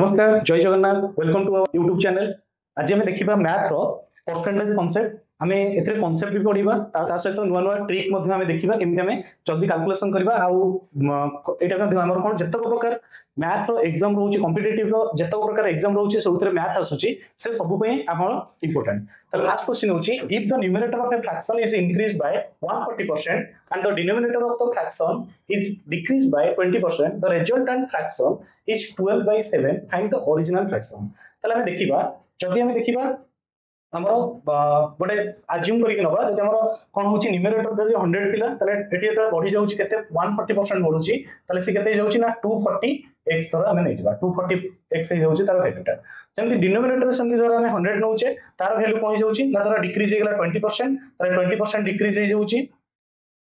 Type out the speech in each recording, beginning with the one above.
नमस्कार जय Jagannath welcome to our YouTube channel. आज आम देखा मैथ रो परसेंटेज कॉन्सेप्ट आम ए कॉन्सेप्ट भी पढ़ा सहित नुआ नुआ ट्रिक देखा केमी आम जल्दी कैलकुलेशन करवा आम कौन जितक प्रकार मैथ रो एग्जाम रोचे कॉम्पिटिटिव रो जितक प्रकार एग्जाम रोचे सब मैथ आसूची से सब आम इंपोर्टेंट। तो लास्ट क्वेश्चन होची if the numerator of a fraction is increased by 140% and the denominator of the fraction is decreased by 20% the resultant fraction is 12 by 7 find the original fraction। ताले हमें देखिबा जदि हमें देखिबा हमरो गोटे अज्यूम करिक नबा जदि हमरो कोन होची न्यूमरेटर जदि 100 थिला ताले एठी एता बढ़ी जाउची केते 140% बढ़ुची ताले से केते जाउची ना 240x तर हमें नै जिबा 240x जाउची तार वैल्यूटा जंती डिनोमिनेटर संति जरा हमें 100 नउचे तार वैल्यू कोन जाउची ना जरा डिक्रीज हे गेला 20% ताले 20% डिक्रीज हे जाउची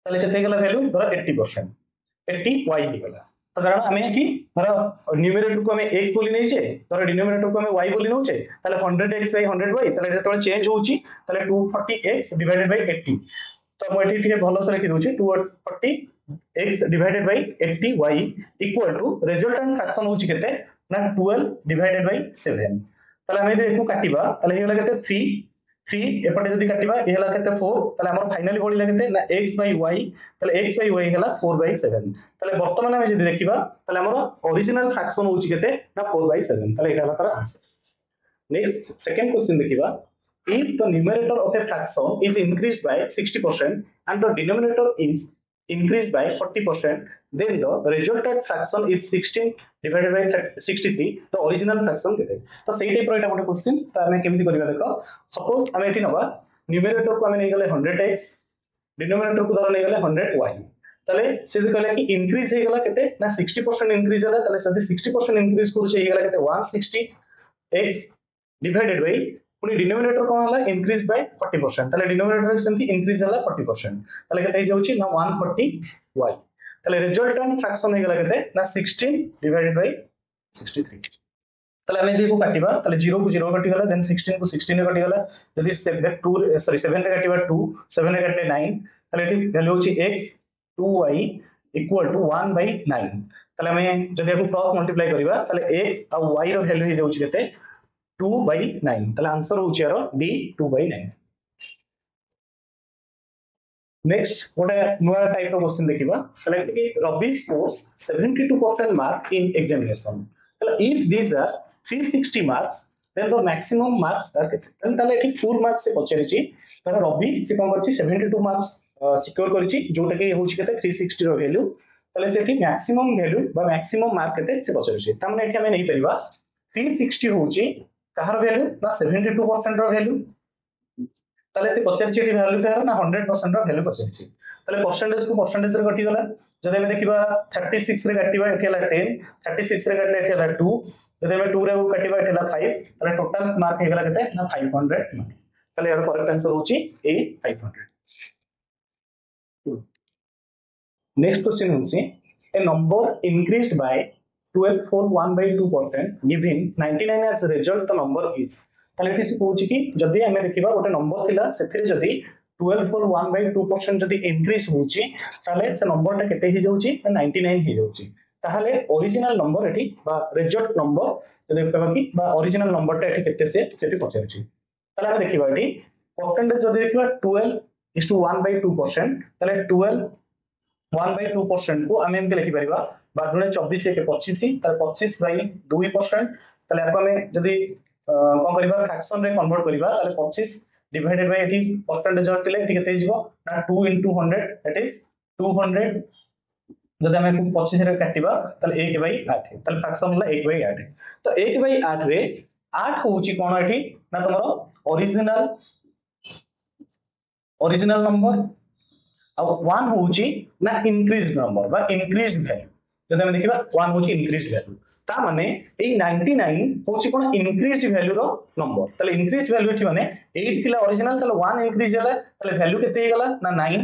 ताले केते गेला वैल्यू धर 80% 80y हे गेला। तो कारण हमें कि धर न्यूमरेटर को हमें x बोली नै छे धर डिनोमिनेटर को हमें y बोली नउचे ताले 100x बाय 100y ताले जेतले चेंज होउची ताले 240x डिवाइडेड बाय 80 तो हम एठी ठीक भलो से लिखि दोची 240x divided by 80y equal to resultant fraction होउची केते ना 12 डिवाइडेड बाय 7 ताले हमें देखु काटिबा ताले हे गेला केते 3 एपटे जदी काटिबा ए हला केते 4 ताले हमर फाइनली बढिला केते ना x by y ताले x by y हला 4 by 7 ताले वर्तमान हम जदी देखिबा ताले हमर ओरिजिनल फ्रैक्शन होउची केते ना 4 by 7 ताले एटा हला तार आंसर। नेक्स्ट सेकंड क्वेश्चन देखिबा if the numerator of a fraction is increased by 60% and the denominator is increased by 40% then the resultant fraction is 16 divided by 63 the original fraction केते तो सेही टाइप रो एटा गोटे question तो हमें केमिति करिवा देखो suppose हमें एठी नबा न्यूमरेटर को हमें नै गेले 100x डिनोमिनेटर को धर नै गेले 100y ताले से कहला कि इंक्रीज हे गेला केते ना 60% इंक्रीज होला ताले सदी 60% इंक्रीज करू हे गेला केते 160x डिवाइडेड बाय पुनी डिनोमिनेटर कोन होला इंक्रीज बाय 40% ताले डिनोमिनेटर सेमति इंक्रीज होला 40% ताले केते जाउची ना 140y ताले रिजल्टेंट फ्रैक्शन हे गेला केते ना 16 डिवाइडेड बाय 63 ताले हमें देखो काटिबा ताले 0 को 0 कटि गेला देन 16 को 16 कटि गेला यदि 7 रे काटिबा 2 7 रे काटले 9 ताले एटी वैल्यू होची x 2y equal to 1 by 9 ताले हमें जदि याको क्रॉस मल्टीप्लाई करिबा ताले x और y रो वैल्यू हे जाउची केते 2 by 9 ताले आंसर होची यारो d 2 by 9। नेक्स्ट गोटे नुआ टाइप रो क्वेश्चन देखिबा ताले कि Ravi scores 72% mark in examination ताले if this are 360 marks then the maximum marks are केते ताले एठी फुल मार्क्स से पचरिची ताले रवि से कोन करची 72 मार्क्स सिक्योर करची जोटा के होची केते 360 रो वैल्यू ताले सेठी मैक्सिमम वैल्यू बा मैक्सिमम मार्क केते से पचरिची त माने एठी हमें नहीं परिबा 360 होची कहार वैल्यू ना 72% रो वैल्यू ताले ते पचरिची एठी वैल्यू कहार ना 100% रो वैल्यू पचरिची ताले परसेंटेज को परसेंटेज रे कटि गला जदि हमें देखिबा 36 रे काटिबा एठी हला 10 36 रे काटले एठी हला 2 जदि हमें 2 रे काटिबा एठी हला 5 ताले टोटल मार्क हे गला केते ना 500 मार्क ताले यार करेक्ट आंसर होची ए 500। नेक्स्ट क्वेश्चन होची A number increased by 1241/2% giving 99 as result the number is ताले एठी से कहूची कि जदि हमें देखिबा गोटे नंबर थिला सेथिरे जदि 1241/2% जदि इंक्रीज होची ताले से नंबरटा केते हे जाउची 99 हे जाउची ताहले ओरिजिनल नंबर एठी बा रिजल्ट नंबर जदि कहबा कि बा ओरिजिनल नंबरटा एठी केते से सेठी पचारची ताले हम देखिबा एठी परसेंटेज जदि देखिबा 12:1/2% ताले 12 1/2% को हम एमते लिखि परिबा बागुणे 24 के 25 ताले 25/2% ताले आपको हमें जदि कोन करिबा फ्रैक्शन रे कन्वर्ट करिबा ताले 25 डिवाइडेड बाय एठी परसेंटेज हरतिले एठी केते हिजबो ना 2 into 100 दैट इज 200 जदि हमें 25 रे काटिबा ताले 1/8 ताले फ्रैक्शन होला 1/8 तो 1/8 रे 8 होउची कोन एठी ना तमरो ओरिजिनल नंबर और 1 होउची ना इंक्रीज्ड नंबर बा इंक्रीज्ड वैल्यू जदि हम देखिबा 1 होउची इंक्रीज्ड वैल्यू ता माने ए 99 होउची कोन इंक्रीज्ड वैल्यू रो नंबर ताले इंक्रीज्ड वैल्यू एठी माने 8 थिला ओरिजिनल ताले 1 इंक्रीज होला ताले वैल्यू केते गेला ना 9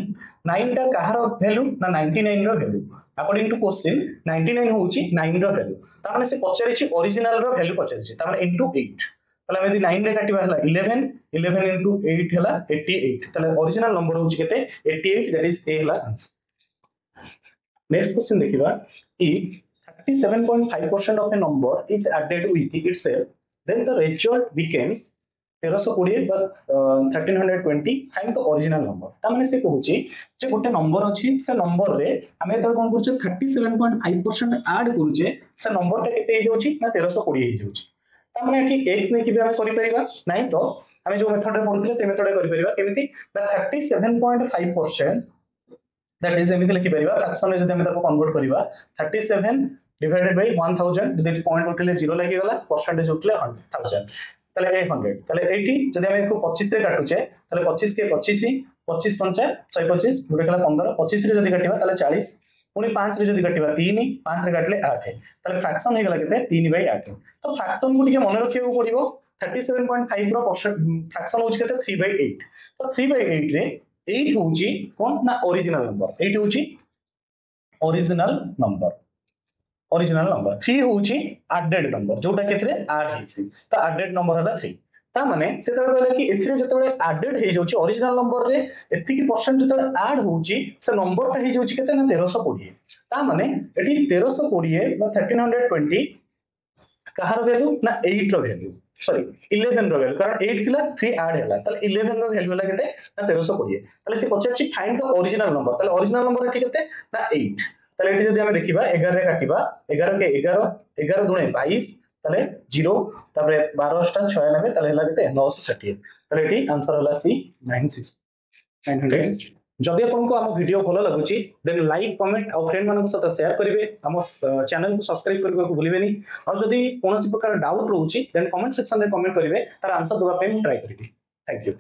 9 टा कहार वैल्यू ना 99 रो वैल्यू अकॉर्डिंग टू क्वेश्चन 99 होउची 9 रो वैल्यू ता माने से पचारिची ओरिजिनल रो वैल्यू पचारिची ता माने इनटू 8 ताले हम यदि 9 रे काटिबा हला 11 11 into 8 हला 88 ताले ओरिजिनल नंबर होउची केते 88 दैट इज ए हला आंसर। नेक्स्ट क्वेश्चन देखिबा if 37.5% of a number is added with itself, then the result becomes 1320 বা 1320 find the original number। তা মানে সে কହୁଛି যে ଗୋଟେ number ଅଛି ସେ number ରେ ଆମେ ଯେତେବେଳେ କଣ କରୁଛେ 37.5% add କରୁଛେ ସେ number ଟା କେତେ ହେଇଯାଉଛି ନା 1320 ହେଇଯାଉଛି। ତା ମାନେ ଏଠି x ନେଇକି ବି ଆମେ କରିପାରିବା ନାହିଁ ତ ଆମେ ଯୋଉ ମେଥଡରେ ପଢୁଥିଲେ ସେ ମେଥଡରେ କରିପାରିବା କେମିତି ନା 37.5% that is ଏମିତି ଲେଖିପାରିବା fraction ରେ ଯଦି ଆମେ ତାକୁ କନଭର୍ଟ କରିବା 37 divided by 1000 ଯଦି पॉइंट उठिले 0 ଲାଗିଗଲା परसेंटेज उठिले 1000 তাহলে 100 তাহলে এইটি যদি আমি এକୁ 25 রে কাটুচে তাহলে 25 के 25 25 पंचा 125 গুণে কলা 15 25 रे যদি কাটিবা তাহলে 40 पुणी 5 रे যদি কাটিবা 3 5 रे কাটले 8 তাহলে फ्रैक्शन हे गला केते 3/8 तो फ्रैक्शन को टिके मने रखियो पड़िबो 37.5 रो फ्रैक्शन होची केते 3/8 तो 3/8 रे 8 होची कोन ना ओरिजिनल नंबर 8 होची ओरिजिनल नंबर 3 होची एडेड नंबर जोटा केथरे ऐड हेसी तो एडेड नंबर हला 3 ता माने से तबे कहले कि एथिरे जतबे एडेड हे जाउची ओरिजिनल नंबर रे एति की परसेंट जतबे ऐड होउची से नंबर ता हे जाउची केते ना 1320 ता माने एटी 1320 बा 1320 कहार वैल्यू ना 8 रो वैल्यू सॉरी 11 रो वैल्यू कारण 8 थिला 3 ऐड हैला तले 11 रो वैल्यू हला केते ना 1320 तले से पछाची फाइंड द ओरिजिनल नंबर तले ओरिजिनल नंबर एटी केते ना 8 তাহলে এটি যদি আমরা দেখিবা 11 রে কাটিবা 11 কে 11 11 দুনে 22 তাহলে 0 তারপরে 12 টা 96 তাহলে হলা কেতে 960 তাহলে এটি आंसर হলা সি 900 যদি आपनको हम वीडियो भलो लागुची देन लाइक कमेंट और फ्रेंड मानक साथ शेयर करिवे हम चैनल को सब्सक्राइब करबा को भूलिबेनी और जदी कोनोसी प्रकार डाउट रहउची देन कमेंट सेक्शन रे कमेंट करिवे तार आंसर देबा पे ट्राई करिवे थैंक यू।